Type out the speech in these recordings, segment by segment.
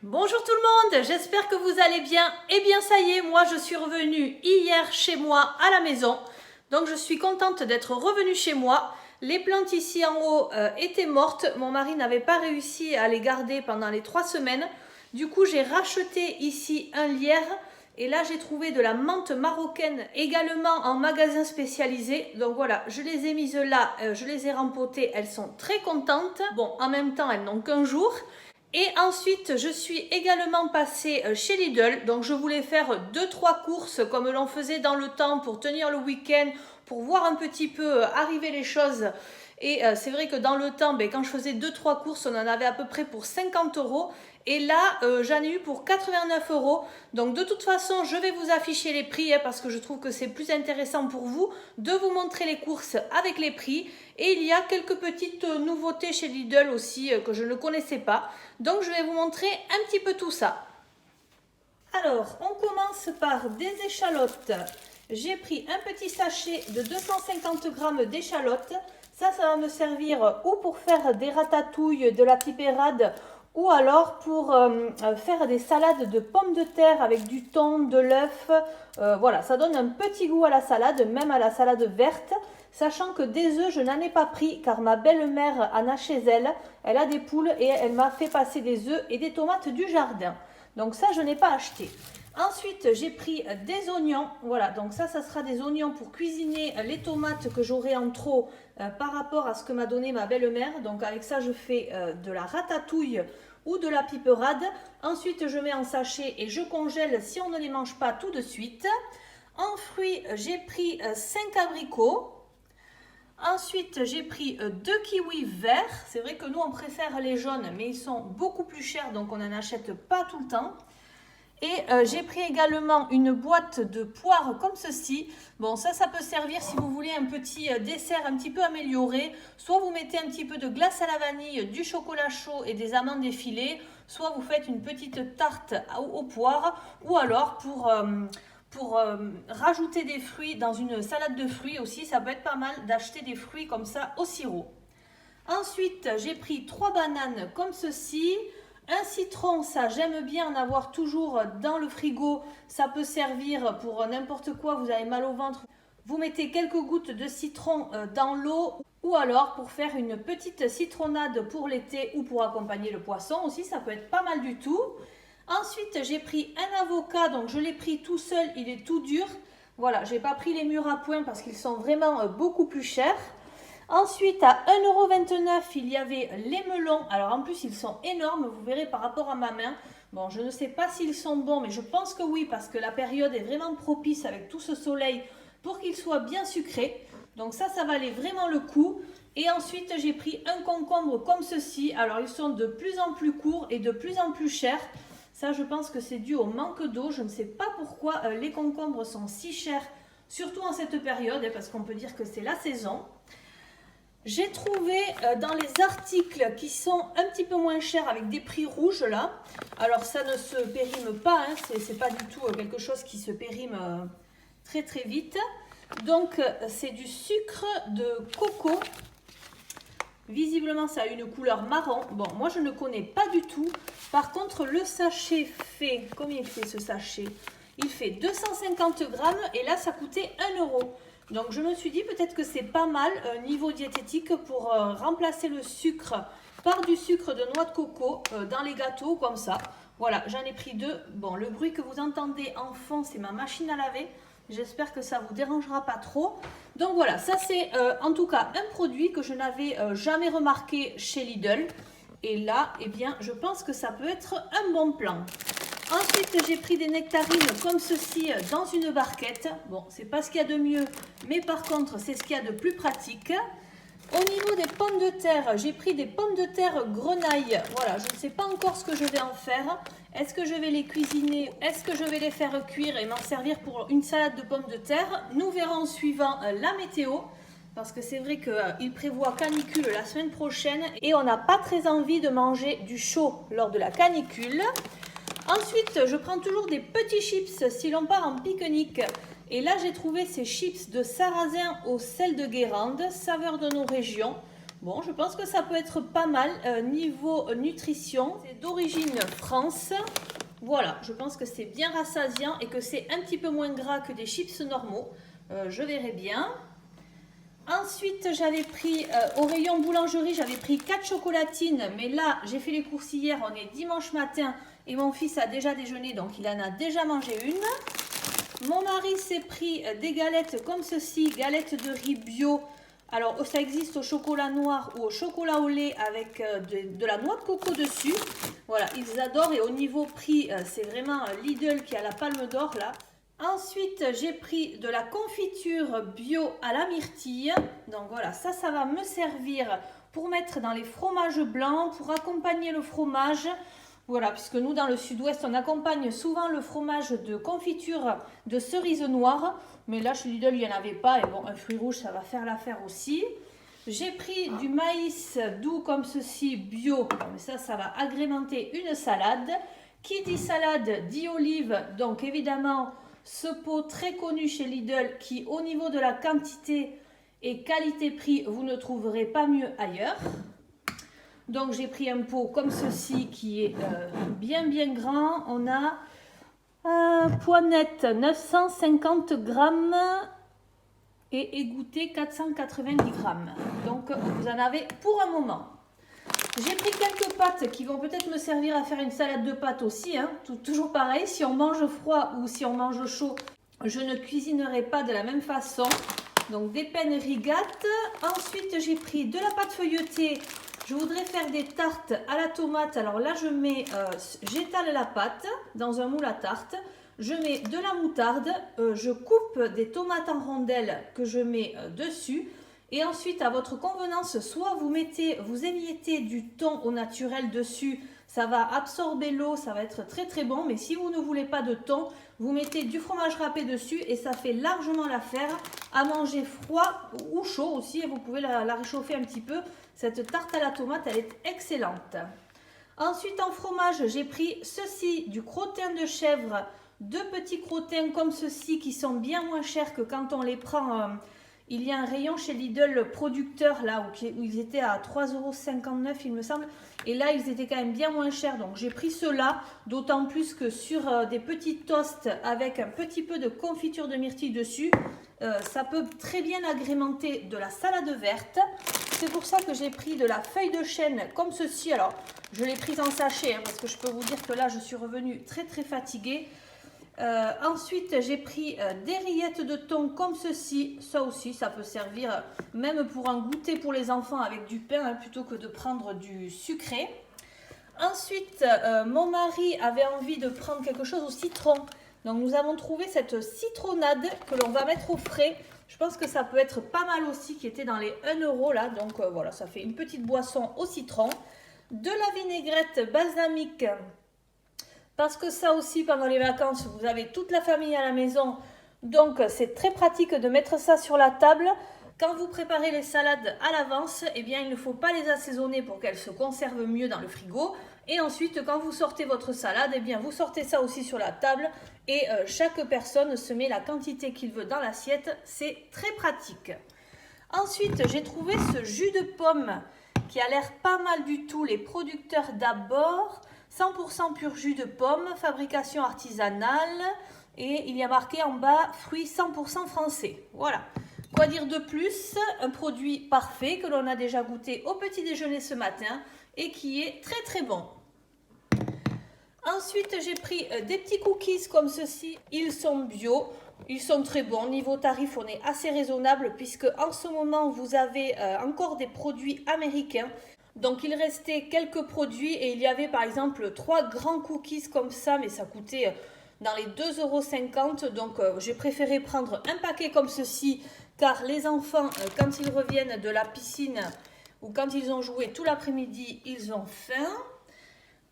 Bonjour tout le monde, j'espère que vous allez bien. Eh bien ça y est, moi je suis revenue hier chez moi à la maison. Donc je suis contente d'être revenue chez moi. Les plantes ici en haut étaient mortes. Mon mari n'avait pas réussi à les garder pendant les 3 semaines. Du coup j'ai racheté ici un lierre. Et là j'ai trouvé de la menthe marocaine également en magasin spécialisé. Donc voilà, je les ai mises là, je les ai rempotées. Elles sont très contentes. Bon, en même temps elles n'ont qu'un jour. Et ensuite, je suis également passée chez Lidl. Donc, je voulais faire 2-3 courses comme l'on faisait dans le temps pour tenir le week-end, pour voir un petit peu arriver les choses. Et c'est vrai que dans le temps, quand je faisais 2-3 courses, on en avait à peu près pour 50 €. Et là, j'en ai eu pour 89 €. Donc, de toute façon, je vais vous afficher les prix parce que je trouve que c'est plus intéressant pour vous de vous montrer les courses avec les prix. Et il y a quelques petites nouveautés chez Lidl aussi que je ne connaissais pas. Donc, je vais vous montrer un petit peu tout ça. Alors, on commence par des échalotes. J'ai pris un petit sachet de 250 g d'échalotes. Ça va me servir ou pour faire des ratatouilles, de la pipérade, ou alors pour faire des salades de pommes de terre avec du thon, de l'œuf. Voilà, ça donne un petit goût à la salade, même à la salade verte. Sachant que des œufs, je n'en ai pas pris car ma belle-mère en a chez elle. Elle a des poules et elle m'a fait passer des œufs et des tomates du jardin. Donc ça, je n'ai pas acheté. Ensuite, j'ai pris des oignons. Voilà, donc ça sera des oignons pour cuisiner les tomates que j'aurai en trop par rapport à ce que m'a donné ma belle-mère. Donc avec ça, je fais de la ratatouille ou de la piperade. Ensuite, je mets en sachet et je congèle si on ne les mange pas tout de suite. En fruits, j'ai pris 5 abricots. Ensuite, j'ai pris 2 kiwis verts. C'est vrai que nous, on préfère les jaunes, mais ils sont beaucoup plus chers, donc on n'en achète pas tout le temps. Et j'ai pris également une boîte de poires comme ceci. Bon, ça peut servir si vous voulez un petit dessert un petit peu amélioré. Soit vous mettez un petit peu de glace à la vanille, du chocolat chaud et des amandes effilées. Soit vous faites une petite tarte aux poires. Ou alors pour rajouter des fruits dans une salade de fruits aussi, ça peut être pas mal d'acheter des fruits comme ça au sirop. Ensuite, j'ai pris 3 bananes comme ceci. Un citron, ça j'aime bien en avoir toujours dans le frigo. Ça peut servir pour n'importe quoi, vous avez mal au ventre. Vous mettez quelques gouttes de citron dans l'eau ou alors pour faire une petite citronnade pour l'été ou pour accompagner le poisson aussi, ça peut être pas mal du tout. Ensuite, j'ai pris un avocat, donc je l'ai pris tout seul, il est tout dur. Voilà, j'ai pas pris les mûrs à point parce qu'ils sont vraiment beaucoup plus chers. Ensuite, à 1,29 €, il y avait les melons. Alors en plus, ils sont énormes, vous verrez par rapport à ma main. Bon, je ne sais pas s'ils sont bons, mais je pense que oui, parce que la période est vraiment propice avec tout ce soleil pour qu'ils soient bien sucrés. Donc ça valait vraiment le coup. Et ensuite, j'ai pris un concombre comme ceci. Alors, ils sont de plus en plus courts et de plus en plus chers. Ça, je pense que c'est dû au manque d'eau. Je ne sais pas pourquoi les concombres sont si chers, surtout en cette période, parce qu'on peut dire que c'est la saison. J'ai trouvé dans les articles qui sont un petit peu moins chers avec des prix rouges là. Alors ça ne se périme pas, c'est pas du tout quelque chose qui se périme très très vite. Donc c'est du sucre de coco. Visiblement ça a une couleur marron. Bon, moi je ne connais pas du tout. Par contre le sachet fait, combien il fait ce sachet? Il fait 250 grammes et là ça coûtait 1 €. Donc je me suis dit peut-être que c'est pas mal niveau diététique pour remplacer le sucre par du sucre de noix de coco dans les gâteaux comme ça. Voilà, j'en ai pris 2. Bon, le bruit que vous entendez en fond, c'est ma machine à laver. J'espère que ça ne vous dérangera pas trop. Donc voilà, ça c'est en tout cas un produit que je n'avais jamais remarqué chez Lidl. Et là, eh bien, je pense que ça peut être un bon plan. Ensuite, j'ai pris des nectarines comme ceci dans une barquette. Bon, c'est pas ce qu'il y a de mieux, mais par contre, c'est ce qu'il y a de plus pratique. Au niveau des pommes de terre, j'ai pris des pommes de terre grenaille. Voilà, je ne sais pas encore ce que je vais en faire. Est-ce que je vais les cuisiner? Est-ce que je vais les faire cuire et m'en servir pour une salade de pommes de terre? Nous verrons en suivant la météo. Parce que c'est vrai qu'il prévoit canicule la semaine prochaine et on n'a pas très envie de manger du chaud lors de la canicule. Ensuite, je prends toujours des petits chips si l'on part en pique-nique. Et là, j'ai trouvé ces chips de sarrasin au sel de Guérande, saveur de nos régions. Bon, je pense que ça peut être pas mal niveau nutrition. C'est d'origine France. Voilà, je pense que c'est bien rassasiant et que c'est un petit peu moins gras que des chips normaux. Je verrai bien. Ensuite, j'avais pris au rayon boulangerie, j'avais pris 4 chocolatines. Mais là, j'ai fait les courses hier, on est dimanche matin et mon fils a déjà déjeuné, donc il en a déjà mangé une. Mon mari s'est pris des galettes comme ceci, galettes de riz bio. Alors, ça existe au chocolat noir ou au chocolat au lait avec de la noix de coco dessus. Voilà, ils adorent et au niveau prix, c'est vraiment Lidl qui a la palme d'or là. Ensuite, j'ai pris de la confiture bio à la myrtille. Donc voilà, ça va me servir pour mettre dans les fromages blancs, pour accompagner le fromage. Voilà, puisque nous, dans le sud-ouest, on accompagne souvent le fromage de confiture de cerise noire. Mais là, chez Lidl, il n'y en avait pas. Et bon, un fruit rouge, ça va faire l'affaire aussi. J'ai pris du maïs doux comme ceci, bio. Mais ça va agrémenter une salade. Qui dit salade, dit olive. Donc, évidemment, ce pot très connu chez Lidl qui, au niveau de la quantité et qualité-prix, vous ne trouverez pas mieux ailleurs. Donc j'ai pris un pot comme ceci qui est bien grand. On a poids net 950 grammes et égoutté 490 grammes. Donc vous en avez pour un moment. J'ai pris quelques pâtes qui vont peut-être me servir à faire une salade de pâtes aussi. Hein. Toujours pareil, si on mange froid ou si on mange chaud, je ne cuisinerai pas de la même façon. Donc des peines rigates. Ensuite j'ai pris de la pâte feuilletée. Je voudrais faire des tartes à la tomate. Alors là, j'étale la pâte dans un moule à tarte. Je mets de la moutarde. Je coupe des tomates en rondelles que je mets dessus. Et ensuite, à votre convenance, soit vous émiettez du thon au naturel dessus. Ça va absorber l'eau, ça va être très bon. Mais si vous ne voulez pas de thon, vous mettez du fromage râpé dessus et ça fait largement l'affaire à manger froid ou chaud aussi. Et vous pouvez la réchauffer un petit peu. Cette tarte à la tomate, elle est excellente. Ensuite, en fromage, j'ai pris ceci, du crottin de chèvre. 2 petits crottins comme ceci qui sont bien moins chers que quand on les prend. Il y a un rayon chez Lidl producteur là où ils étaient à 3,59 € il me semble. Et là, ils étaient quand même bien moins chers. Donc, j'ai pris ceux-là. D'autant plus que sur des petits toasts avec un petit peu de confiture de myrtille dessus, ça peut très bien agrémenter de la salade verte. C'est pour ça que j'ai pris de la feuille de chêne comme ceci. Alors, je l'ai prise en sachet parce que je peux vous dire que là, je suis revenue très fatiguée. Ensuite, j'ai pris des rillettes de thon comme ceci. Ça aussi, ça peut servir même pour un goûter pour les enfants avec du pain hein, plutôt que de prendre du sucré. Ensuite, mon mari avait envie de prendre quelque chose au citron. Donc, nous avons trouvé cette citronnade que l'on va mettre au frais. Je pense que ça peut être pas mal aussi, qui était dans les 1 € là. Donc, voilà, ça fait une petite boisson au citron. De la vinaigrette balsamique. Parce que ça aussi, pendant les vacances, vous avez toute la famille à la maison. Donc, c'est très pratique de mettre ça sur la table. Quand vous préparez les salades à l'avance, eh bien, il ne faut pas les assaisonner pour qu'elles se conservent mieux dans le frigo. Et ensuite, quand vous sortez votre salade, eh bien, vous sortez ça aussi sur la table. Et chaque personne se met la quantité qu'il veut dans l'assiette. C'est très pratique. Ensuite, j'ai trouvé ce jus de pomme qui a l'air pas mal du tout. Les producteurs d'abord... 100% pur jus de pomme, fabrication artisanale et il y a marqué en bas fruits 100% français. Voilà. Quoi dire de plus? Un produit parfait que l'on a déjà goûté au petit déjeuner ce matin et qui est très bon. Ensuite, j'ai pris des petits cookies comme ceci. Ils sont bio. Ils sont très bons. Niveau tarif, on est assez raisonnable puisque en ce moment, vous avez encore des produits américains. Donc il restait quelques produits et il y avait par exemple 3 grands cookies comme ça, mais ça coûtait dans les 2,50 €. Donc j'ai préféré prendre un paquet comme ceci, car les enfants, quand ils reviennent de la piscine ou quand ils ont joué tout l'après-midi, ils ont faim.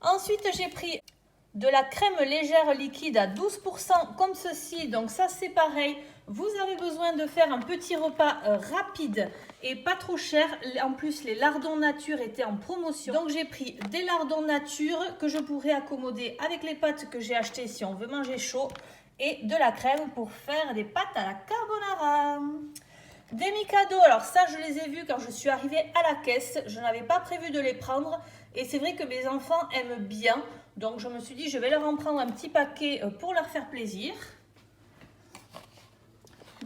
Ensuite j'ai pris de la crème légère liquide à 12% comme ceci. Donc ça c'est pareil, vous avez besoin de faire un petit repas rapide et pas trop cher. En plus les lardons nature étaient en promotion. Donc j'ai pris des lardons nature que je pourrais accommoder avec les pâtes que j'ai achetées si on veut manger chaud. Et de la crème pour faire des pâtes à la carbonara. Des Mikado, alors ça je les ai vus quand je suis arrivée à la caisse, je n'avais pas prévu de les prendre et c'est vrai que mes enfants aiment bien, donc je me suis dit je vais leur en prendre un petit paquet pour leur faire plaisir.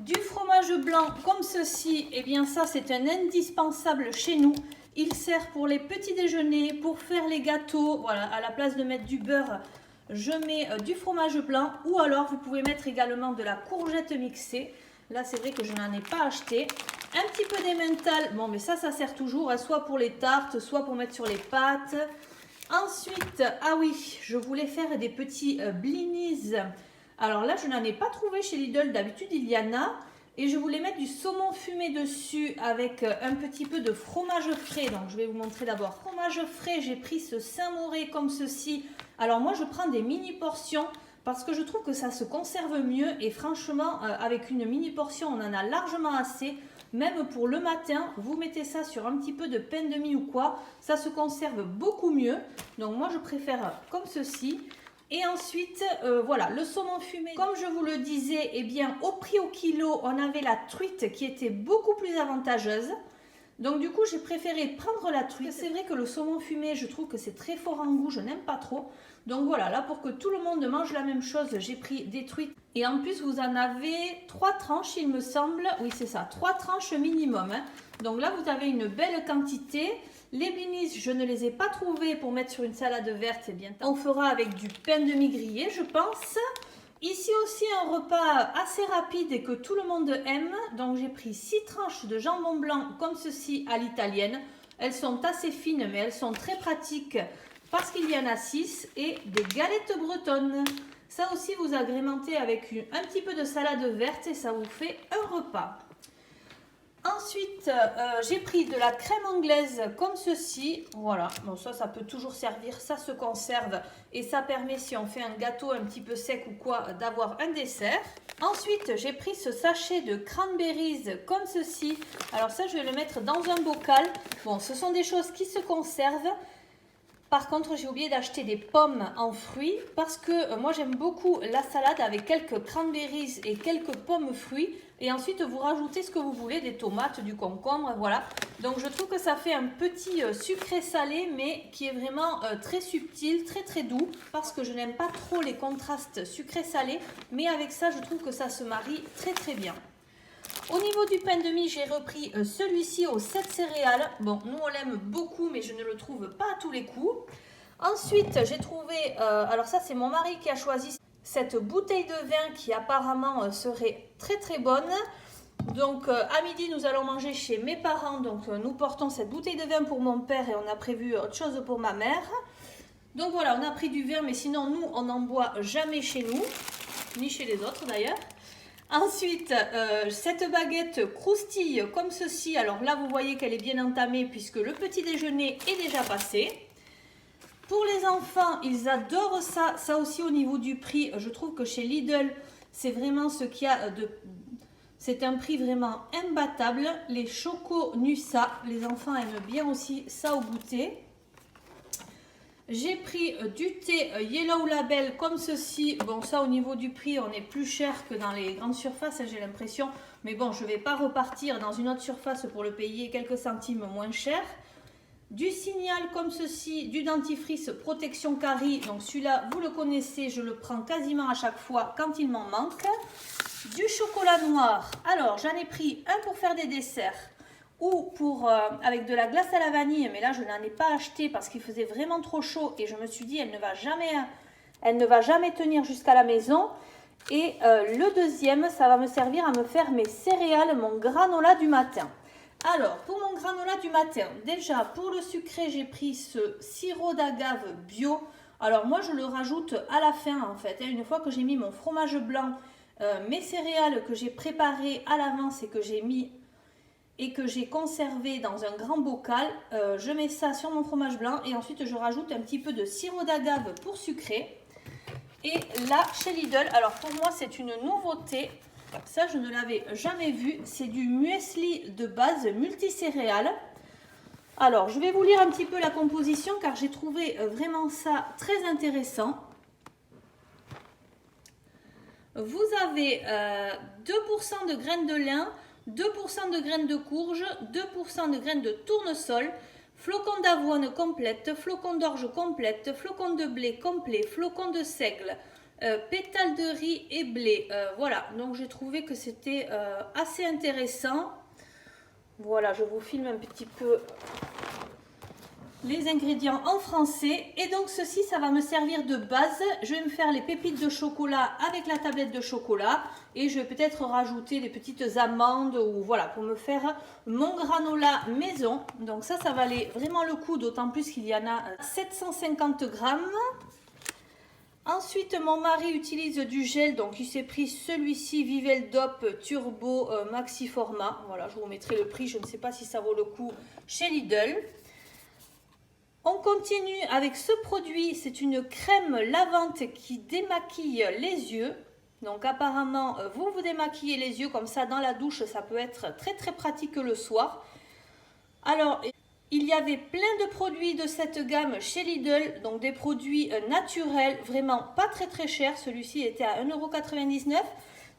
Du fromage blanc comme ceci, et bien ça c'est un indispensable chez nous, il sert pour les petits déjeuners, pour faire les gâteaux, voilà, à la place de mettre du beurre, je mets du fromage blanc ou alors vous pouvez mettre également de la courgette mixée. Là, c'est vrai que je n'en ai pas acheté. Un petit peu d'emmental. Bon, mais ça sert toujours, hein, soit pour les tartes, soit pour mettre sur les pâtes. Ensuite, ah oui, je voulais faire des petits blinis. Alors là, je n'en ai pas trouvé chez Lidl. D'habitude, il y en a. Et je voulais mettre du saumon fumé dessus avec un petit peu de fromage frais. Donc, je vais vous montrer d'abord. Fromage frais, j'ai pris ce Saint-Mauré comme ceci. Alors, moi, je prends des mini portions. Parce que je trouve que ça se conserve mieux et franchement avec une mini portion on en a largement assez. Même pour le matin, vous mettez ça sur un petit peu de pain de mie ou quoi, ça se conserve beaucoup mieux. Donc moi je préfère comme ceci. Et ensuite, voilà, le saumon fumé. Comme je vous le disais, eh bien au prix au kilo, on avait la truite qui était beaucoup plus avantageuse. Donc du coup, j'ai préféré prendre la truite. C'est vrai que le saumon fumé, je trouve que c'est très fort en goût, je n'aime pas trop. Donc voilà, là pour que tout le monde mange la même chose, j'ai pris des truites. Et en plus, vous en avez 3 tranches, il me semble. Oui, c'est ça, 3 tranches minimum. Hein. Donc là, vous avez une belle quantité. Les blinis, je ne les ai pas trouvés pour mettre sur une salade verte. Eh bien, on fera avec du pain de mie grillé, je pense. Ici aussi un repas assez rapide et que tout le monde aime. Donc j'ai pris 6 tranches de jambon blanc comme ceci à l'italienne. Elles sont assez fines mais elles sont très pratiques parce qu'il y en a 6 et des galettes bretonnes. Ça aussi vous agrémentez avec un petit peu de salade verte et ça vous fait un repas. Ensuite, j'ai pris de la crème anglaise comme ceci. Voilà, bon ça peut toujours servir, ça se conserve et ça permet si on fait un gâteau un petit peu sec ou quoi d'avoir un dessert. Ensuite, j'ai pris ce sachet de cranberries comme ceci. Alors ça, je vais le mettre dans un bocal. Bon, ce sont des choses qui se conservent. Par contre, j'ai oublié d'acheter des pommes en fruits parce que moi j'aime beaucoup la salade avec quelques cranberries et quelques pommes fruits. Et ensuite, vous rajoutez ce que vous voulez, des tomates, du concombre, voilà. Donc je trouve que ça fait un petit sucré salé, mais qui est vraiment très subtil, très très doux. Parce que je n'aime pas trop les contrastes sucré-salé. Mais avec ça, je trouve que ça se marie très très bien. Au niveau du pain de mie, j'ai repris celui-ci aux 7 céréales. Bon, nous on l'aime beaucoup, mais je ne le trouve pas à tous les coups. Ensuite, j'ai trouvé, alors ça c'est mon mari qui a choisi cette bouteille de vin qui apparemment serait très très bonne. Donc à midi, nous allons manger chez mes parents. Donc nous portons cette bouteille de vin pour mon père et on a prévu autre chose pour ma mère. Donc voilà, on a pris du vin, mais sinon nous, on n'en boit jamais chez nous, ni chez les autres d'ailleurs. Ensuite, cette baguette croustille comme ceci. Alors là, vous voyez qu'elle est bien entamée puisque le petit déjeuner est déjà passé. Pour les enfants, ils adorent ça. Ça aussi au niveau du prix, je trouve que chez Lidl, c'est vraiment ce qu'il y a de... C'est un prix vraiment imbattable. Les Choco Nussa, les enfants aiment bien aussi ça au goûter. J'ai pris du thé Yellow Label comme ceci. Bon, ça au niveau du prix, on est plus cher que dans les grandes surfaces, j'ai l'impression. Mais bon, je ne vais pas repartir dans une autre surface pour le payer quelques centimes moins cher. Du Signal comme ceci, du dentifrice protection carie. Donc celui-là, vous le connaissez, je le prends quasiment à chaque fois quand il m'en manque. Du chocolat noir. Alors, j'en ai pris un pour faire des desserts. Ou pour avec de la glace à la vanille, mais là je n'en ai pas acheté parce qu'il faisait vraiment trop chaud et je me suis dit elle ne va jamais tenir jusqu'à la maison. Et le deuxième, ça va me servir à me faire mes céréales, mon granola du matin. Alors pour mon granola du matin, déjà pour le sucré j'ai pris ce sirop d'agave bio. Alors moi je le rajoute à la fin en fait, une fois que j'ai mis mon fromage blanc, mes céréales que j'ai préparées à l'avance et que j'ai mis et que j'ai conservé dans un grand bocal, je mets ça sur mon fromage blanc et ensuite je rajoute un petit peu de sirop d'agave pour sucrer. Et là, chez Lidl, alors pour moi c'est une nouveauté, ça je ne l'avais jamais vu, c'est du muesli de base multicéréales. Alors je vais vous lire un petit peu la composition car j'ai trouvé vraiment ça très intéressant. Vous avez 2% de graines de lin, 2% de graines de courge, 2% de graines de tournesol, flocons d'avoine complète, flocons d'orge complète, flocons de blé complet, flocons de seigle, pétales de riz et blé. Voilà, donc j'ai trouvé que c'était assez intéressant. Voilà, je vous filme un petit peu les ingrédients en français. Et donc ceci, ça va me servir de base. Je vais me faire les pépites de chocolat avec la tablette de chocolat. Et je vais peut-être rajouter des petites amandes ou voilà, pour me faire mon granola maison. Donc ça valait vraiment le coup, d'autant plus qu'il y en a 750 grammes. Ensuite, mon mari utilise du gel, donc il s'est pris celui-ci, Viveldop Turbo Maxi Format. Voilà, je vous mettrai le prix, je ne sais pas si ça vaut le coup chez Lidl. On continue avec ce produit, c'est une crème lavante qui démaquille les yeux. Donc apparemment, vous vous démaquillez les yeux comme ça dans la douche, ça peut être très très pratique le soir. Alors, il y avait plein de produits de cette gamme chez Lidl, donc des produits naturels, vraiment pas très très chers. Celui-ci était à 1,99 €.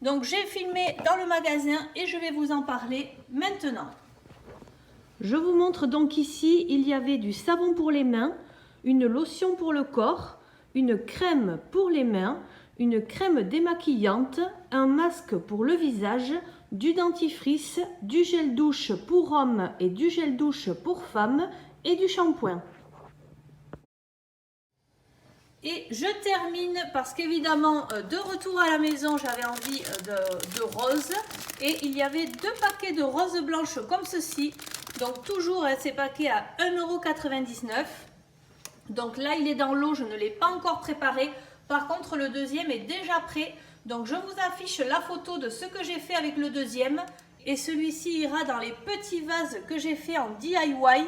Donc j'ai filmé dans le magasin et je vais vous en parler maintenant. Je vous montre donc ici, il y avait du savon pour les mains, une lotion pour le corps, une crème pour les mains, une crème démaquillante, un masque pour le visage, du dentifrice, du gel douche pour hommes et du gel douche pour femmes et du shampoing. Et je termine parce qu'évidemment, de retour à la maison, j'avais envie de rose. Et il y avait 2 paquets de roses blanches comme ceci. Donc toujours ces paquets à 1,99 €. Donc là, il est dans l'eau, je ne l'ai pas encore préparé. Par contre, le deuxième est déjà prêt. Donc je vous affiche la photo de ce que j'ai fait avec le deuxième. Et celui-ci ira dans les petits vases que j'ai fait en DIY.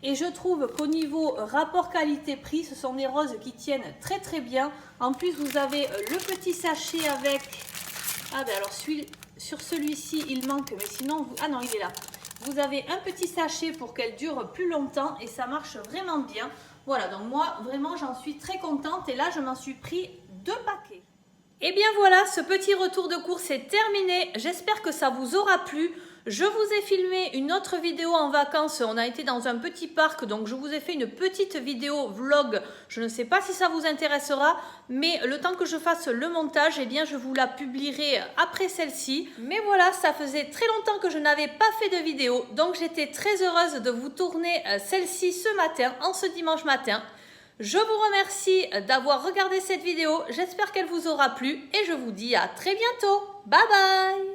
Et je trouve qu'au niveau rapport qualité-prix, ce sont des roses qui tiennent très très bien. En plus, vous avez le petit sachet avec... Ah ben alors sur celui-ci, il manque, mais sinon... Ah non, il est là. Vous avez un petit sachet pour qu'elle dure plus longtemps et ça marche vraiment bien. Voilà, donc moi, vraiment, j'en suis très contente. Et là, je m'en suis pris 2 paquets. Et bien voilà, ce petit retour de course est terminé. J'espère que ça vous aura plu. Je vous ai filmé une autre vidéo en vacances. On a été dans un petit parc, donc je vous ai fait une petite vidéo vlog. Je ne sais pas si ça vous intéressera, mais le temps que je fasse le montage, eh bien je vous la publierai après celle-ci. Mais voilà, ça faisait très longtemps que je n'avais pas fait de vidéo, donc j'étais très heureuse de vous tourner celle-ci ce matin, en ce dimanche matin. Je vous remercie d'avoir regardé cette vidéo. J'espère qu'elle vous aura plu et je vous dis à très bientôt. Bye bye!